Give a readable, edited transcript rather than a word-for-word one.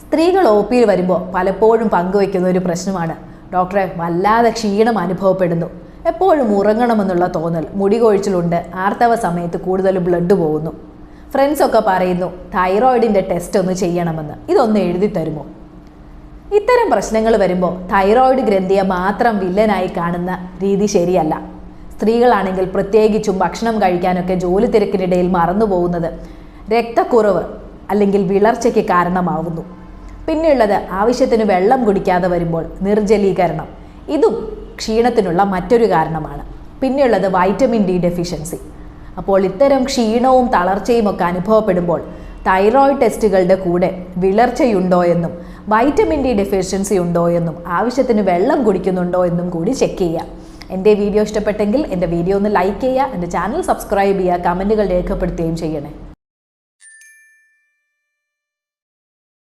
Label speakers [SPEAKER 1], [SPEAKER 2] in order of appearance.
[SPEAKER 1] സ്ത്രീകൾ ഒ പിയിൽ വരുമ്പോൾ പലപ്പോഴും പങ്കുവയ്ക്കുന്ന ഒരു പ്രശ്നമാണ്, ഡോക്ടറെ വല്ലാതെ ക്ഷീണം അനുഭവപ്പെടുന്നു, എപ്പോഴും ഉറങ്ങണമെന്നുള്ള തോന്നൽ, മുടി കൊഴിച്ചിലുണ്ട്, ആർത്തവ സമയത്ത് കൂടുതൽ ബ്ലഡ് പോകുന്നു. ഫ്രണ്ട്സൊക്കെ പറയുന്നു തൈറോയിഡിൻ്റെ ടെസ്റ്റ് ഒന്ന് ചെയ്യണമെന്ന്, ഇതൊന്ന് എഴുതി തരുമോ? ഇത്തരം പ്രശ്നങ്ങൾ വരുമ്പോൾ തൈറോയിഡ് ഗ്രന്ഥിയെ മാത്രം വില്ലനായി കാണുന്ന രീതി ശരിയല്ല. സ്ത്രീകളാണെങ്കിൽ പ്രത്യേകിച്ചും ഭക്ഷണം കഴിക്കാനൊക്കെ ജോലി തിരക്കിനിടയിൽ മറന്നു പോകുന്നത് രക്തക്കുറവ് അല്ലെങ്കിൽ വിളർച്ചയ്ക്ക് കാരണമാവുന്നു. പിന്നെയുള്ളത് ആവശ്യത്തിന് വെള്ളം കുടിക്കാതെ വരുമ്പോൾ നിർജ്ജലീകരണം, ഇതും ക്ഷീണത്തിനുള്ള മറ്റൊരു കാരണമാണ്. പിന്നെയുള്ളത് വൈറ്റമിൻ ഡി ഡെഫിഷ്യൻസി. അപ്പോൾ ഇത്തരം ക്ഷീണവും തളർച്ചയും ഒക്കെ അനുഭവപ്പെടുമ്പോൾ തൈറോയിഡ് ടെസ്റ്റുകളുടെ കൂടെ വിളർച്ചയുണ്ടോ എന്നും വൈറ്റമിൻ ഡി ഡെഫിഷ്യൻസി ഉണ്ടോ എന്നും ആവശ്യത്തിന് വെള്ളം കുടിക്കുന്നുണ്ടോ എന്നും കൂടി ചെക്ക് ചെയ്യുക. എൻ്റെ വീഡിയോ ഇഷ്ടപ്പെട്ടെങ്കിൽ എൻ്റെ വീഡിയോ ഒന്ന് ലൈക്ക് ചെയ്യുക, എൻ്റെ ചാനൽ സബ്സ്ക്രൈബ് ചെയ്യുക, കമൻറ്റുകൾ രേഖപ്പെടുത്തുകയും ചെയ്യണേ.